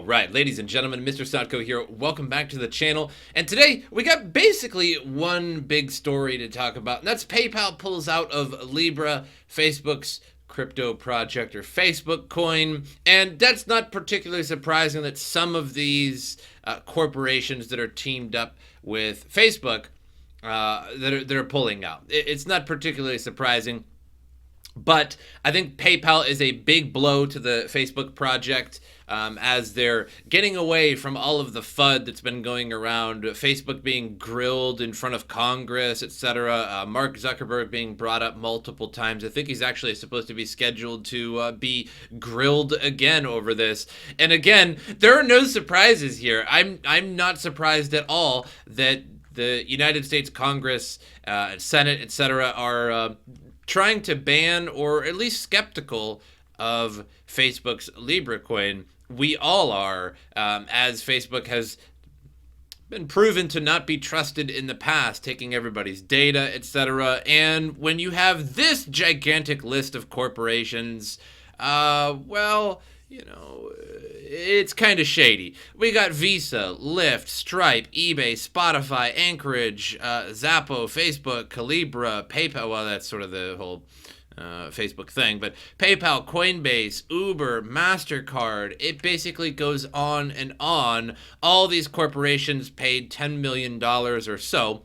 All right, ladies and gentlemen, MrSotko here. Welcome back to the channel. And today we got basically one big story to talk about, and that's PayPal pulls out of Libra, Facebook's crypto project or Facebook coin. And that's not particularly surprising that some of these corporations that are teamed up with Facebook that are pulling out. It's not particularly surprising. But I think PayPal is a big blow to the Facebook project as they're getting away from all of the FUD that's been going around, Facebook being grilled in front of Congress, etc. Mark Zuckerberg being brought up multiple times. I think he's actually supposed to be scheduled to be grilled again over this. And again, there are no surprises here. I'm not surprised at all that the United States Congress, Senate, etc. are trying to ban or at least skeptical of Facebook's Libra coin. We all are, as Facebook has been proven to not be trusted in the past, taking everybody's data, etc. And when you have this gigantic list of corporations, well, you know, it's kind of shady. We got Visa, Lyft, Stripe, eBay, Spotify, Anchorage, Zappo, Facebook, Calibra, PayPal. Well, that's sort of the whole Facebook thing. But PayPal, Coinbase, Uber, MasterCard. It basically goes on and on. All these corporations paid $10 million or so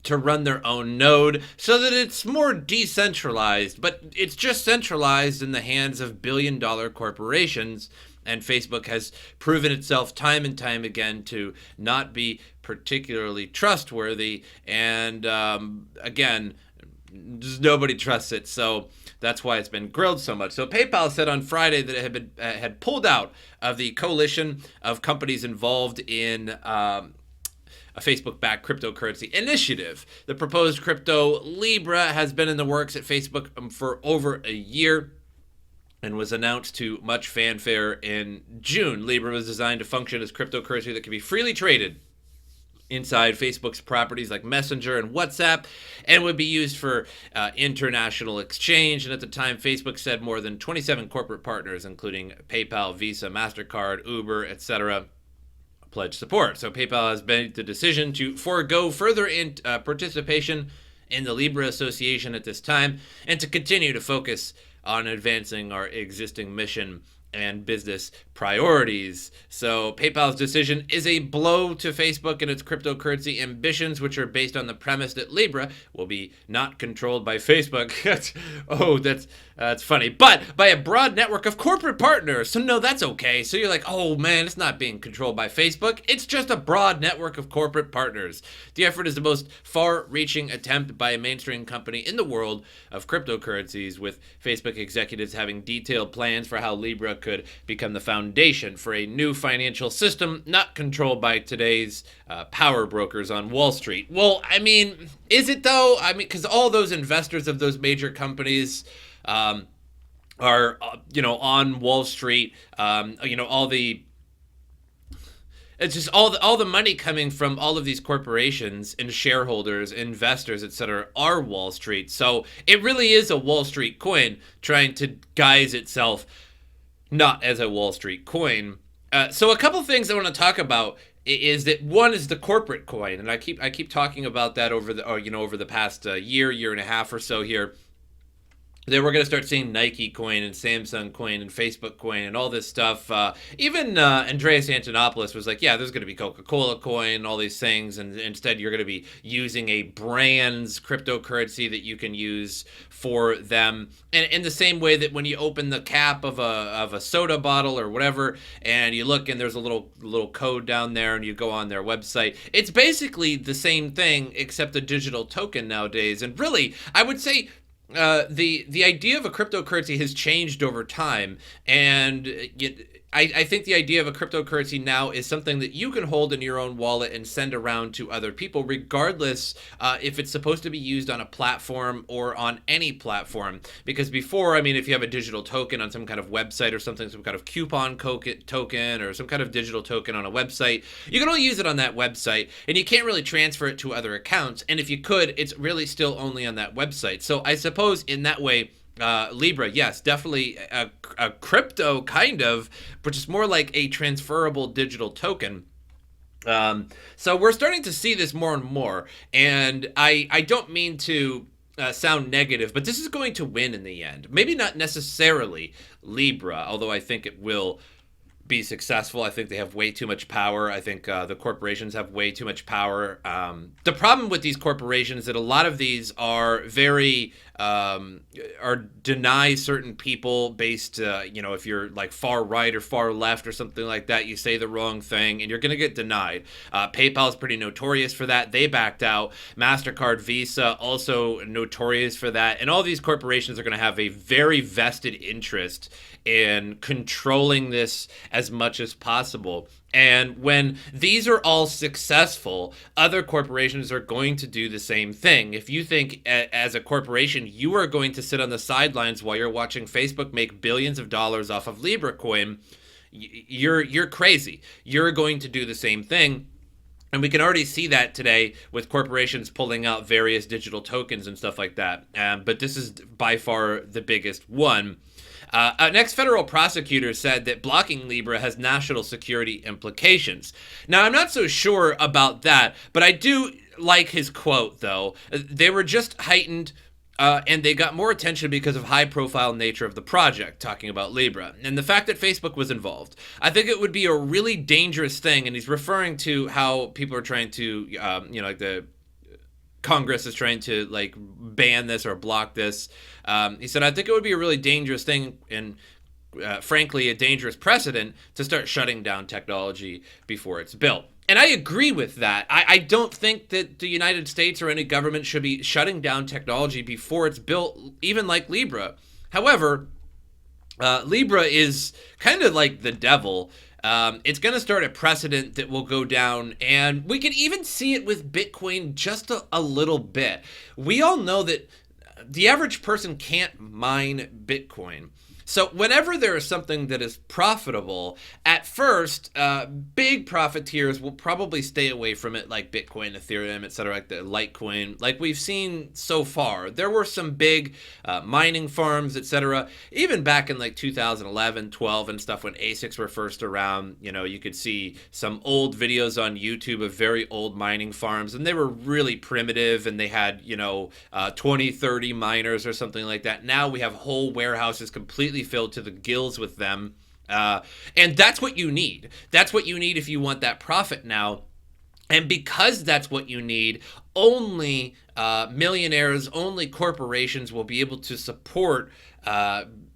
to run their own node so that it's more decentralized, but it's just centralized in the hands of billion-dollar corporations. And Facebook has proven itself time and time again to not be particularly trustworthy. And again, just nobody trusts it. So that's why it's been grilled so much. So PayPal said on Friday that it had pulled out of the coalition of companies involved in a Facebook-backed cryptocurrency initiative. The proposed crypto Libra has been in the works at Facebook for over a year and was announced to much fanfare in June. Libra was designed to function as cryptocurrency that can be freely traded inside Facebook's properties like Messenger and WhatsApp, and would be used for international exchange. And at the time, Facebook said more than 27 corporate partners, including PayPal, Visa, MasterCard, Uber, etc., pledge support. So PayPal has made the decision to forego further participation in the Libra Association at this time and to continue to focus on advancing our existing mission and business priorities. So PayPal's decision is a blow to Facebook and its cryptocurrency ambitions, which are based on the premise that Libra will be not controlled by Facebook. Oh, that's funny. But by a broad network of corporate partners. So no, that's okay. So you're like, oh man, it's not being controlled by Facebook. It's just a broad network of corporate partners. The effort is the most far-reaching attempt by a mainstream company in the world of cryptocurrencies, with Facebook executives having detailed plans for how Libra could become the foundation for a new financial system not controlled by today's power brokers on Wall Street. Well, I mean, is it though? I mean, because all those investors of those major companies are, on Wall Street, all the... It's just all the money coming from all of these corporations and shareholders, investors, etc., are Wall Street. So it really is a Wall Street coin trying to guise itself not as a Wall Street coin. So a couple things I want to talk about is that one is the corporate coin, and I keep talking about that over the past year and a half or so here. Then we're going to start seeing Nike coin and Samsung coin and Facebook coin and all this stuff. Even Andreas Antonopoulos was like, yeah, there's going to be Coca-Cola coin and all these things. And instead, you're going to be using a brand's cryptocurrency that you can use for them. And in the same way that when you open the cap of a soda bottle or whatever, and you look and there's a little code down there and you go on their website, it's basically the same thing except a digital token nowadays. And really, I would say the idea of a cryptocurrency has changed over time, and I think the idea of a cryptocurrency now is something that you can hold in your own wallet and send around to other people, regardless if it's supposed to be used on a platform or on any platform. Because before, I mean, if you have a digital token on some kind of website or something, some kind of coupon token or some kind of digital token on a website, you can only use it on that website, and you can't really transfer it to other accounts. And if you could, it's really still only on that website. So I suppose in that way, Libra, yes, definitely a crypto kind of, but just more like a transferable digital token. So we're starting to see this more and more, and I don't mean to sound negative, but this is going to win in the end. Maybe not necessarily Libra, although I think it will be successful. I think they have way too much power. I think the corporations have way too much power. The problem with these corporations is that a lot of these are very are deny certain people based, if you're like far right or far left or something like that, you say the wrong thing and you're going to get denied. PayPal is pretty notorious for that. They backed out. MasterCard, Visa, also notorious for that. And all these corporations are going to have a very vested interest in controlling this as much as possible. And when these are all successful, other corporations are going to do the same thing. If you think as a corporation, you are going to sit on the sidelines while you're watching Facebook make billions of dollars off of Libra coin, you're crazy. You're going to do the same thing. And we can already see that today with corporations pulling out various digital tokens and stuff like that. But this is by far the biggest one. An ex-federal prosecutor said that blocking Libra has national security implications. Now, I'm not so sure about that, but I do like his quote, though. They were just heightened, and they got more attention because of high-profile nature of the project, talking about Libra, and the fact that Facebook was involved. I think it would be a really dangerous thing, and he's referring to how people are trying to, like the Congress is trying to like ban this or block this. He said, I think it would be a really dangerous thing and frankly, a dangerous precedent to start shutting down technology before it's built. And I agree with that. I don't think that the United States or any government should be shutting down technology before it's built, even like Libra. However, Libra is kind of like the devil. It's going to start a precedent that will go down, and we can even see it with Bitcoin just a little bit. We all know that the average person can't mine Bitcoin. So whenever there is something that is profitable, at first, big profiteers will probably stay away from it, like Bitcoin, Ethereum, etc., like the Litecoin, like we've seen so far. There were some big mining farms, etc. Even back in like 2011, 12 and stuff when ASICs were first around, you could see some old videos on YouTube of very old mining farms, and they were really primitive, and they had, 20, 30 miners or something like that. Now we have whole warehouses completely filled to the gills with them. And that's what you need. That's what you need if you want that profit now. And because that's what you need, only millionaires, only corporations will be able to support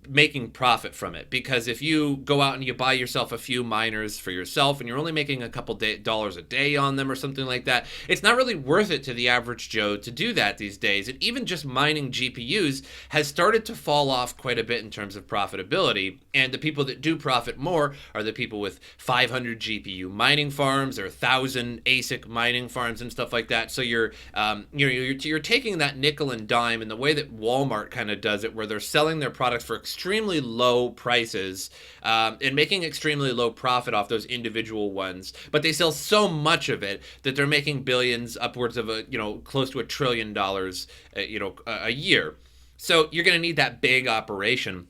making profit from it. Because if you go out and you buy yourself a few miners for yourself and you're only making a couple dollars a day on them or something like that, it's not really worth it to the average Joe to do that these days. And even just mining GPUs has started to fall off quite a bit in terms of profitability. And the people that do profit more are the people with 500 GPU mining farms or 1,000 ASIC mining farms and stuff like that. So you're taking that nickel and dime in the way that Walmart kind of does it, where they're selling their products for extremely low prices and making extremely low profit off those individual ones, but they sell so much of it that they're making billions, upwards of close to $1 trillion a year. So you're going to need that big operation.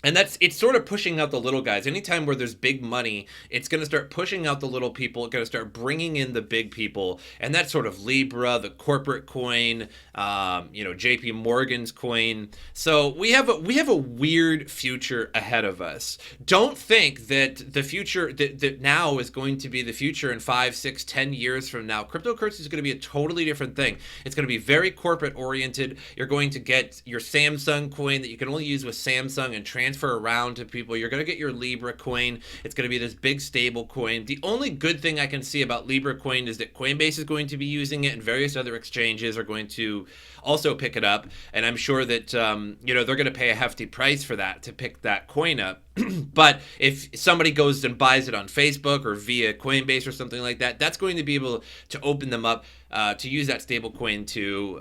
And it's sort of pushing out the little guys. Anytime where there's big money, it's going to start pushing out the little people. It's going to start bringing in the big people. And that's sort of Libra, the corporate coin, JP Morgan's coin. So we have a weird future ahead of us. Don't think that the future, that now is going to be the future in 5, 6, 10 years from now. Cryptocurrency is going to be a totally different thing. It's going to be very corporate oriented. You're going to get your Samsung coin that you can only use with Samsung and transfer around to people. You're going to get your Libra coin. It's going to be this big stable coin. The only good thing I can see about Libra coin is that Coinbase is going to be using it, and various other exchanges are going to also pick it up. And I'm sure that they're going to pay a hefty price for that to pick that coin up. But if somebody goes and buys it on Facebook or via Coinbase or something like that, that's going to be able to open them up to use that stable coin to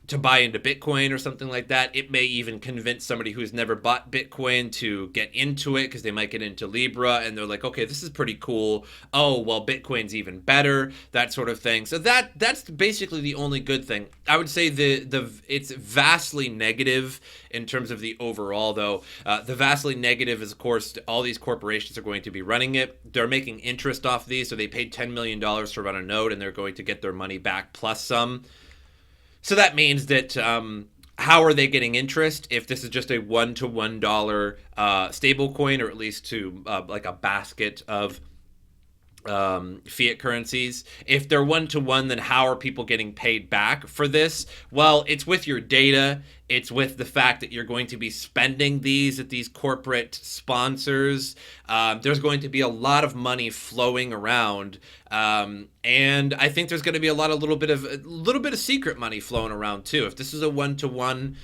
to buy into Bitcoin or something like that. It may even convince somebody who's never bought Bitcoin to get into it because they might get into Libra and they're like, okay, this is pretty cool. Oh, well, Bitcoin's even better, that sort of thing. So that's basically the only good thing. I would say it's vastly negative in terms of the overall, though. The vastly negative is, of course, all these corporations are going to be running it. They're making interest off these, so they paid $10 million to run a node, and they're going to get their money back plus some. So that means that how are they getting interest if this is just a $1 stable coin, or at least to like a basket of fiat currencies? If they're 1-to-1, then how are people getting paid back for this? Well, it's with your data. It's with the fact that you're going to be spending these at these corporate sponsors. There's going to be a lot of money flowing around, and I think there's going to be a little bit of secret money flowing around too. If this is a 1-to-1,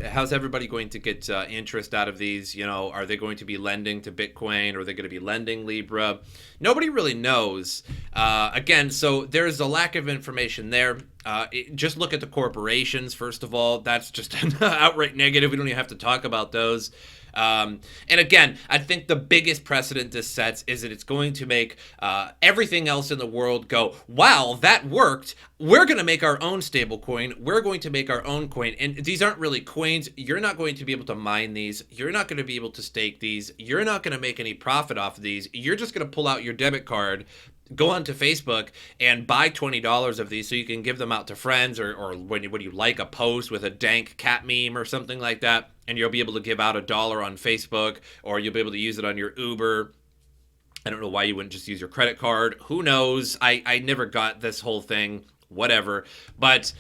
how's everybody going to get interest out of these? Are they going to be lending to Bitcoin, or are they going to be lending Libra? Nobody really knows. Again, so there's a lack of information there. Just look at the corporations, first of all. That's just an outright negative. We don't even have to talk about those. And again, I think the biggest precedent this sets is that it's going to make everything else in the world go, wow, that worked. We're going to make our own stable coin. We're going to make our own coin. And these aren't really coins. You're not going to be able to mine these. You're not going to be able to stake these. You're not going to make any profit off of these. You're just going to pull out your debit card, go onto Facebook and buy $20 of these so you can give them out to friends, or when you like a post with a dank cat meme or something like that, and you'll be able to give out $1 on Facebook, or you'll be able to use it on your Uber. I don't know why you wouldn't just use your credit card. Who knows? I never got this whole thing, whatever. But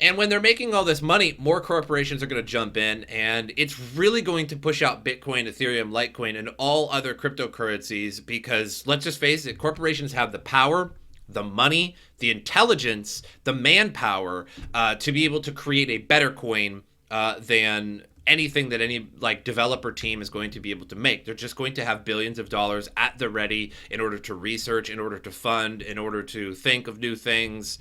and when they're making all this money, more corporations are going to jump in, and it's really going to push out Bitcoin, Ethereum, Litecoin, and all other cryptocurrencies because, let's just face it, corporations have the power, the money, the intelligence, the manpower to be able to create a better coin than anything that any developer team is going to be able to make. They're just going to have billions of dollars at the ready in order to research, in order to fund, in order to think of new things,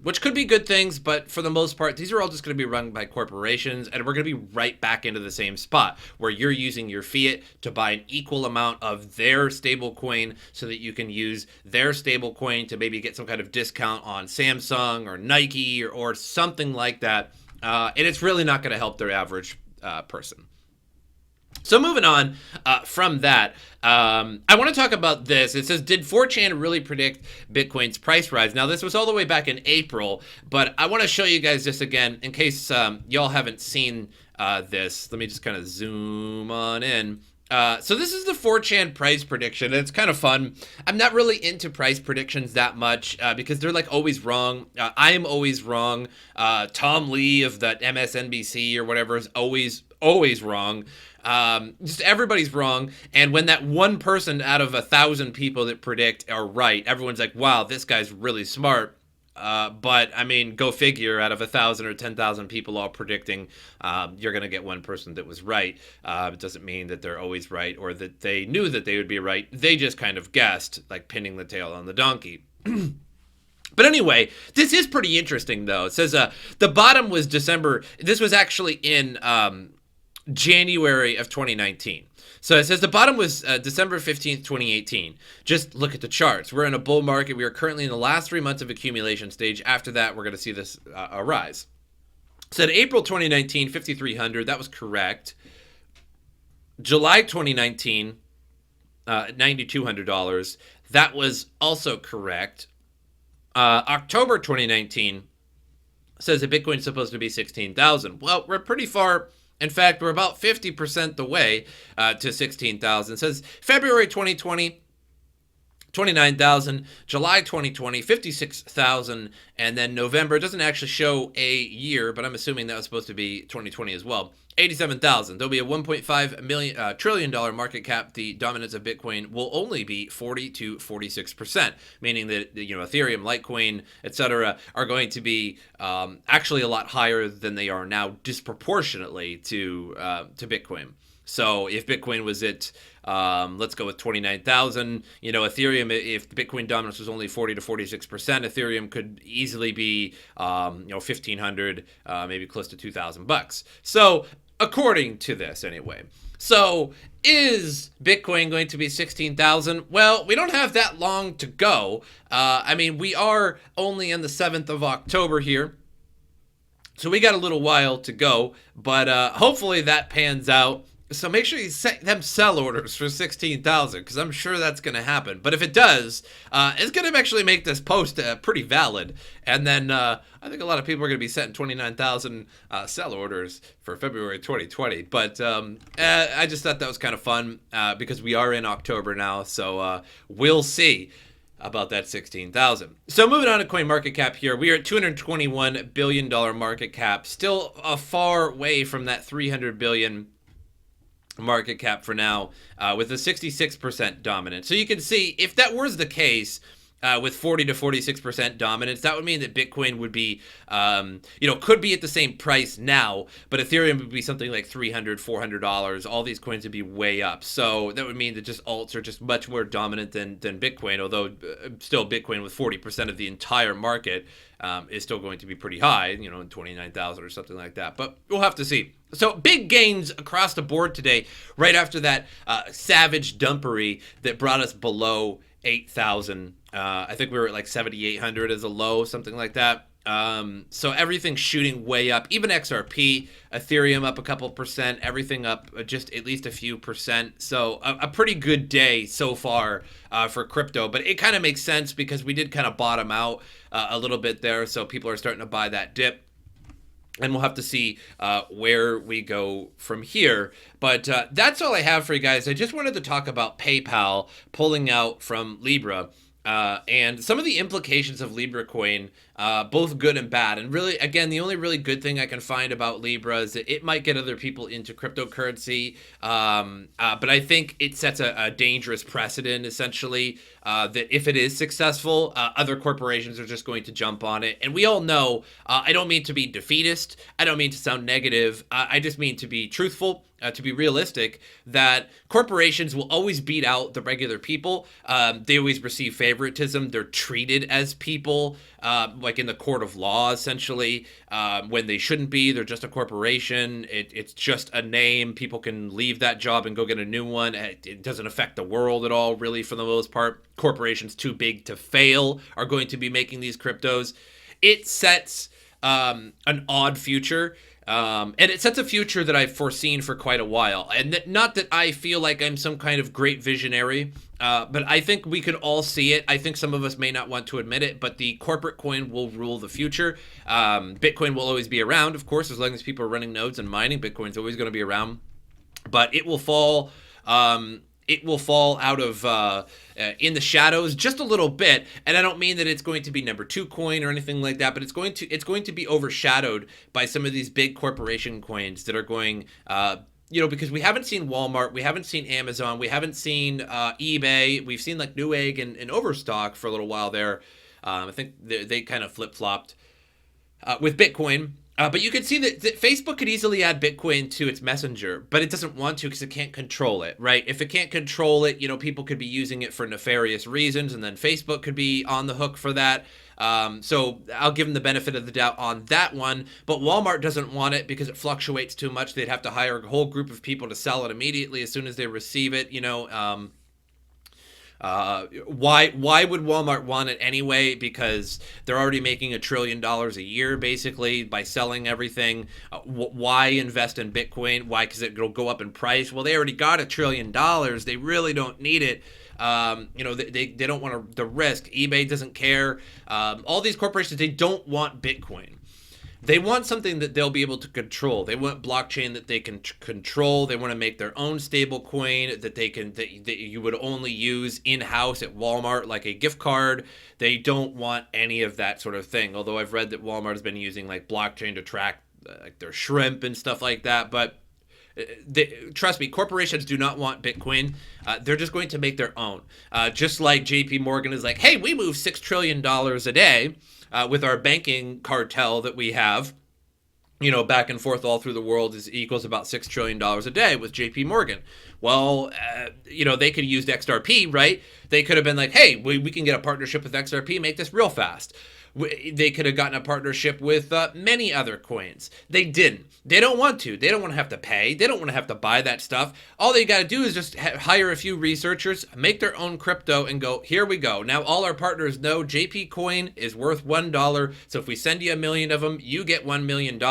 which could be good things, but for the most part, these are all just going to be run by corporations, and we're going to be right back into the same spot where you're using your fiat to buy an equal amount of their stable coin so that you can use their stable coin to maybe get some kind of discount on Samsung or Nike or something like that. And it's really not going to help their average person. So moving on from that, I want to talk about this. It says, did 4chan really predict Bitcoin's price rise? Now, this was all the way back in April, but I want to show you guys this again in case y'all haven't seen this. Let me just kind of zoom on in. So this is the 4chan price prediction. It's kind of fun. I'm not really into price predictions that much because they're always wrong. I am always wrong. Tom Lee of that MSNBC or whatever is always wrong. Just everybody's wrong. And when that one person out of 1,000 people that predict are right, everyone's like, wow, this guy's really smart. But I mean, go figure, out of 1,000 or 10,000 people all predicting, you're going to get one person that was right. It doesn't mean that they're always right or that they knew that they would be right. They just kind of guessed, like pinning the tail on the donkey. But anyway, this is pretty interesting, though. It says the bottom was December. This was actually in January of 2019. So it says the bottom was December 15th, 2018. Just look at the charts. We're in a bull market. We are currently in the last 3 months of accumulation stage. After that, we're going to see this a rise. Said April 2019, 5,300. That was correct. July 2019, $9,200. That was also correct. October 2019 says that Bitcoin is supposed to be 16,000. Well, we're pretty far. In fact, we're about 50% the way to 16,000. It says February 2020, 29,000, July 2020, 56,000, and then November, it doesn't actually show a year, but I'm assuming that was supposed to be 2020 as well, 87,000. There'll be a $1.5 trillion market cap. The dominance of Bitcoin will only be 40 to 46%, meaning that Ethereum, Litecoin, etc., are going to be actually a lot higher than they are now, disproportionately to Bitcoin. So if Bitcoin was at, let's go with 29,000, Ethereum, if the Bitcoin dominance was only 40 to 46%, Ethereum could easily be, 1,500, maybe close to $2,000. So according to this anyway. So is Bitcoin going to be 16,000? Well, we don't have that long to go. We are only on the 7th of October here. So we got a little while to go, but hopefully that pans out. So make sure you set them sell orders for 16,000, because I'm sure that's going to happen. But if it does, it's going to actually make this post pretty valid. And then I think a lot of people are going to be setting 29,000 sell orders for February 2020. But I just thought that was kind of fun because we are in October now. So we'll see about that 16,000. So moving on to CoinMarketCap here, we are at $221 billion market cap, still a far way from that 300 billion market cap for now, with a 66% dominance. So you can see if that was the case, with 40 to 46% dominance, that would mean that Bitcoin would be, could be at the same price now, but Ethereum would be something like $300, $400. All these coins would be way up. So that would mean that just alts are just much more dominant than Bitcoin, although still Bitcoin with 40% of the entire market is still going to be pretty high, in 29,000 or something like that. But we'll have to see. So big gains across the board today, right after that savage dumpery that brought us below 8,000. I think we were at like 7,800 as a low, something like that. So everything's shooting way up. Even XRP, Ethereum up a couple percent, everything up just at least a few percent. So a pretty good day so far for crypto. But it kind of makes sense because we did kind of bottom out a little bit there. So people are starting to buy that dip. And we'll have to see where we go from here. But that's all I have for you guys. I just wanted to talk about PayPal pulling out from Libra. And some of the implications of Libra coin, both good and bad. And really, again, the only really good thing I can find about Libra is that it might get other people into cryptocurrency. But I think it sets a dangerous precedent, essentially, that if it is successful, other corporations are just going to jump on it. And we all know, I don't mean to be defeatist. I don't mean to sound negative. I just mean to be truthful. To be realistic, that corporations will always beat out the regular people. They always receive favoritism. They're treated as people, like in the court of law, essentially, when they shouldn't be. They're just a corporation. It's just a name. People can leave that job and go get a new one. It doesn't affect the world at all, really, for the most part. Corporations too big to fail are going to be making these cryptos. It sets an odd future. And it sets a future that I've foreseen for quite a while. And not that I feel like I'm some kind of great visionary, but I think we could all see it. I think some of us may not want to admit it, but the corporate coin will rule the future. Bitcoin will always be around, of course, as long as people are running nodes and mining. Bitcoin's always going to be around. But it will fall... It will fall out of in the shadows just a little bit, and I don't mean that it's going to be number 2 coin or anything like that, but it's going to be overshadowed by some of these big corporation coins that are going, because we haven't seen Walmart, we haven't seen Amazon, we haven't seen eBay, we've seen like Newegg and Overstock for a little while there. I think they kind of flip-flopped with Bitcoin. But you can see that Facebook could easily add Bitcoin to its messenger, but it doesn't want to because it can't control it, right? If it can't control it, people could be using it for nefarious reasons, and then Facebook could be on the hook for that. So I'll give them the benefit of the doubt on that one, but Walmart doesn't want it because it fluctuates too much. They'd have to hire a whole group of people to sell it immediately as soon as they receive it, Why would Walmart want it anyway? Because they're already making $1 trillion a year, basically, by selling everything. Why invest in Bitcoin? Why? Because it'll go up in price. Well, they already got $1 trillion. They really don't need it. They don't want the risk. eBay doesn't care. All these corporations, they don't want Bitcoin. They want something that they'll be able to control. They want blockchain that they can control. They want to make their own stable coin that that you would only use in-house at Walmart, like a gift card. They don't want any of that sort of thing. Although I've read that Walmart has been using like blockchain to track like their shrimp and stuff like that. But trust me, corporations do not want Bitcoin. They're just going to make their own. Just like JP Morgan is like, hey, we move $6 trillion a day. With our banking cartel that we have, back and forth all through the world is equals about $6 trillion a day with JP Morgan. Well, they could have used XRP, right? They could have been like, hey, we can get a partnership with XRP, make this real fast. They could have gotten a partnership with many other coins. They didn't. They don't want to. They don't want to have to pay. They don't want to have to buy that stuff. All they got to do is just hire a few researchers, make their own crypto, and go, here we go. Now all our partners know JP coin is worth $1. So if we send you 1 million of them, you get $1 million,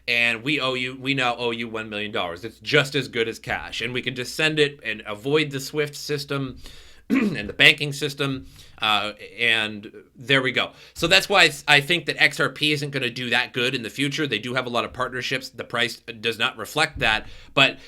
and we now owe you $1 million. It's just as good as cash. And we can just send it and avoid the SWIFT system and the banking system. And there we go. So that's why I think that XRP isn't going to do that good in the future. They do have a lot of partnerships. The price does not reflect that. But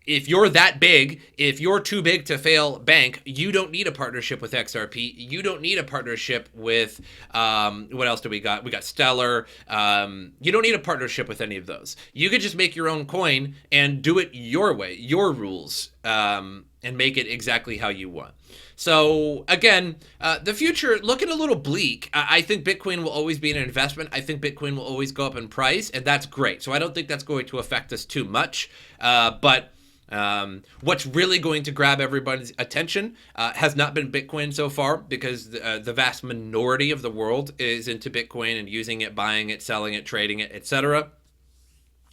if you're that big, if you're too big to fail bank, you don't need a partnership with XRP. You don't need a partnership with, what else do we got? We got Stellar. You don't need a partnership with any of those. You could just make your own coin and do it your way, your rules, and make it exactly how you want. So again, the future looking a little bleak. I think Bitcoin will always be an investment. I think Bitcoin will always go up in price, and that's great. So I don't think that's going to affect us too much. But what's really going to grab everybody's attention has not been Bitcoin so far, because the vast minority of the world is into Bitcoin and using it, buying it, selling it, trading it, etc.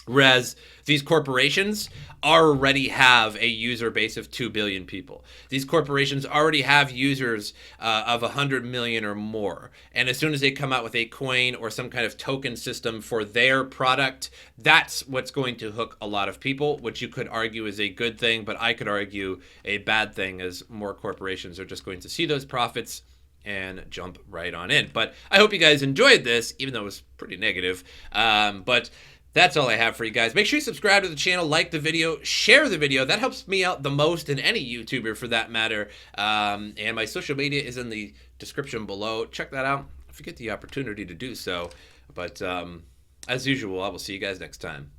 Whereas these corporations already have a user base of 2 billion people. These corporations already have users of 100 million or more. And as soon as they come out with a coin or some kind of token system for their product, that's what's going to hook a lot of people, which you could argue is a good thing, but I could argue a bad thing, as more corporations are just going to see those profits and jump right on in. But I hope you guys enjoyed this, even though it was pretty negative. But that's all I have for you guys. Make sure you subscribe to the channel, like the video, share the video. That helps me out the most, and any YouTuber for that matter. And my social media is in the description below. Check that out if you get the opportunity to do so. But as usual, I will see you guys next time.